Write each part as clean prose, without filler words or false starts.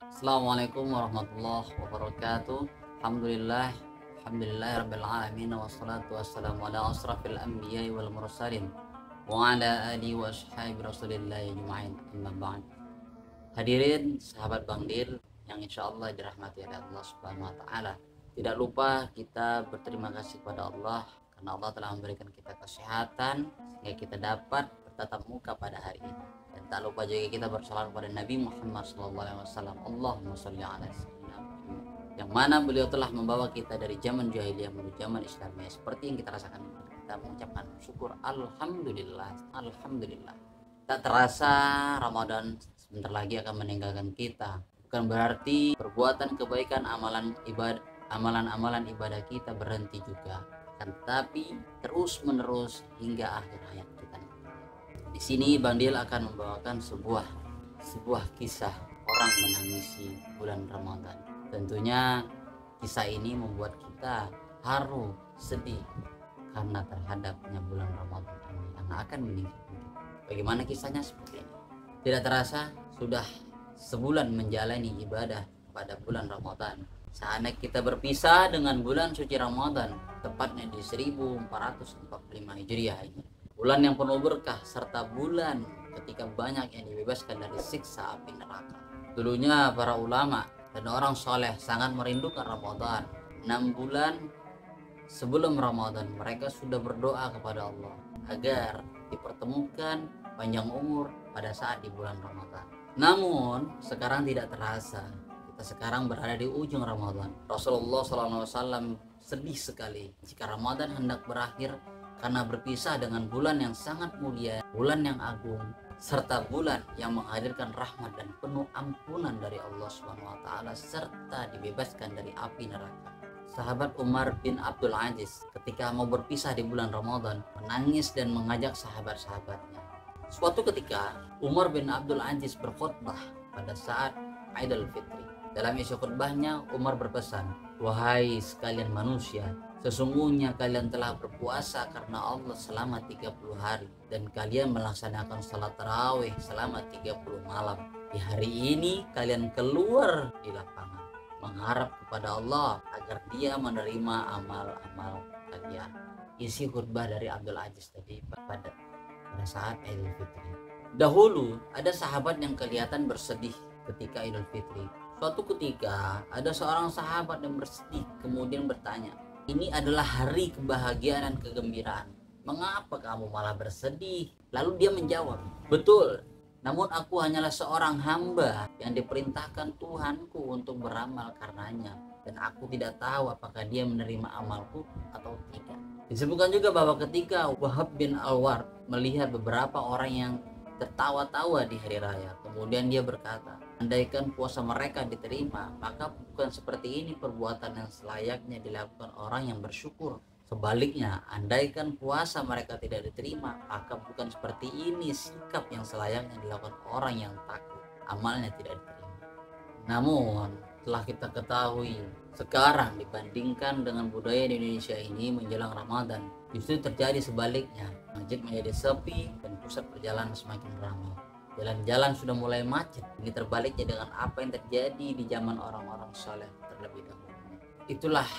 Assalamualaikum warahmatullahi wabarakatuh. Alhamdulillah alamin, wassalatu wassalamu ala asrafil anbiya'i wal mursalin wa ala alihi wa ashabi rasulillah ajma'in, amma ba'd. Hadirin sahabat Bang Dil yang insyaallah dirahmati oleh Allah Subhanahu wa taala. Tidak lupa kita berterima kasih kepada Allah karena Allah telah memberikan kita kesehatan sehingga kita dapat bertatap muka pada hari ini. Dan tak lupa juga kita bersalawat kepada Nabi Muhammad SAW. Allahumma sholli ala sayyidina Muhammad, yang mana beliau telah membawa kita dari zaman jahiliyah menuju zaman Islamiyah. Seperti yang kita rasakan, kita mengucapkan syukur alhamdulillah. Tak terasa Ramadan sebentar lagi akan meninggalkan kita. Bukan berarti perbuatan kebaikan, amalan-amalan ibadah kita berhenti juga, tetapi terus menerus hingga akhir hayat kita. Di sini Bang Dil akan membawakan sebuah kisah orang menangisi bulan Ramadan. Tentunya kisah ini membuat kita haru, sedih karena terhadapnya bulan Ramadan ini yang akan meninggalkan kita. Bagaimana kisahnya? Seperti ini. Tidak terasa sudah sebulan menjalani ibadah pada bulan Ramadan. Saatnya kita berpisah dengan bulan suci Ramadan, tepatnya di 1445 Hijriah ini. Bulan yang penuh berkah serta bulan ketika banyak yang dibebaskan dari siksa api neraka. Dulunya para ulama dan orang soleh sangat merindukan Ramadan. 6 bulan sebelum Ramadan mereka sudah berdoa kepada Allah agar dipertemukan panjang umur pada saat di bulan Ramadan. Namun sekarang tidak terasa, kita sekarang berada di ujung Ramadan. Rasulullah SAW sedih sekali jika Ramadan hendak berakhir karena berpisah dengan bulan yang sangat mulia, bulan yang agung, serta bulan yang menghadirkan rahmat dan penuh ampunan dari Allah SWT, serta dibebaskan dari api neraka. Sahabat Umar bin Abdul Aziz ketika mau berpisah di bulan Ramadan menangis dan mengajak sahabat-sahabatnya. Suatu ketika Umar bin Abdul Aziz berkhutbah pada saat Idul Fitri. Dalam isi khutbahnya Umar berpesan, "Wahai sekalian manusia, sesungguhnya kalian telah berpuasa karena Allah selama 30 hari dan kalian melaksanakan salat tarawih selama 30 malam. Di hari ini kalian keluar di lapangan mengharap kepada Allah agar Dia menerima amal-amal kalian." Isi khutbah dari Abdul Aziz tadi pada saat Idul Fitri. Dahulu ada sahabat yang kelihatan bersedih ketika Idul Fitri. Suatu ketika ada seorang sahabat yang bersedih kemudian bertanya, "Ini adalah hari kebahagiaan dan kegembiraan. Mengapa kamu malah bersedih?" Lalu dia menjawab, "Betul, namun aku hanyalah seorang hamba yang diperintahkan Tuhanku untuk beramal karenanya. Dan aku tidak tahu apakah Dia menerima amalku atau tidak." Disebutkan juga bahwa ketika Wahab bin Al-Ward melihat beberapa orang yang tertawa-tawa di hari raya, kemudian dia berkata, "Andaikan puasa mereka diterima, maka bukan seperti ini perbuatan yang selayaknya dilakukan orang yang bersyukur. Sebaliknya, andaikan puasa mereka tidak diterima, maka bukan seperti ini sikap yang selayaknya dilakukan orang yang takut amalnya tidak diterima." Namun telah kita ketahui sekarang dibandingkan dengan budaya di Indonesia ini menjelang Ramadan, justru terjadi sebaliknya. Masjid menjadi sepi dan pusat perjalanan semakin ramai. Jalan-jalan sudah mulai macet. Ini terbaliknya dengan apa yang terjadi di zaman orang-orang soleh terlebih dahulu. Itulah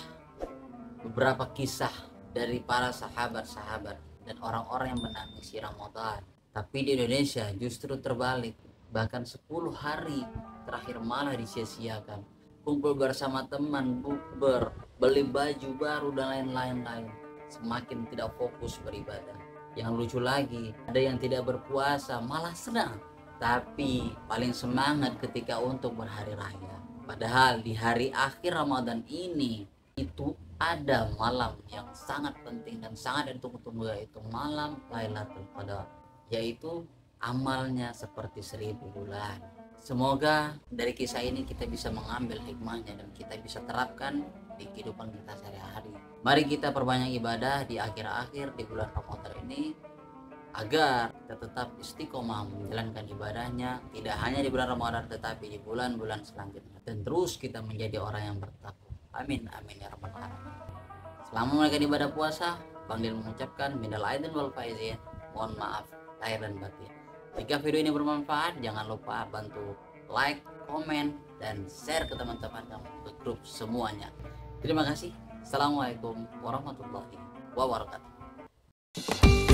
beberapa kisah dari para sahabat-sahabat dan orang-orang yang menangisi Ramadan. Tapi di Indonesia justru terbalik. Bahkan 10 hari terakhir malah disia-siakan. Kumpul bersama teman, bukber, beli baju baru dan lain-lain. Semakin tidak fokus beribadah. Yang lucu lagi, ada yang tidak berpuasa malah senang, tapi paling semangat ketika untuk berhari raya. Padahal di hari akhir Ramadan ini itu ada malam yang sangat penting dan sangat ditunggu-tunggu, yaitu malam Lailatul Qadar, yaitu amalnya seperti 1000 bulan. Semoga dari kisah ini kita bisa mengambil hikmahnya dan kita bisa terapkan di kehidupan kita sehari-hari. Mari kita perbanyak ibadah di akhir-akhir di bulan Ramadan ini agar kita tetap istiqomah menjalankan ibadahnya, tidak hanya di bulan Ramadan tetapi di bulan-bulan selanjutnya, dan terus kita menjadi orang yang bertakwa. Amin amin ya rabbal alamin. Selama menunaikan ibadah puasa, Bang Dil mengucapkan minal aidin wal faizin, mohon maaf lahir dan batin. Jika video ini bermanfaat, jangan lupa bantu like, komen, dan share ke teman-teman kamu, ke grup semuanya. Terima kasih. Assalamualaikum warahmatullahi wabarakatuh.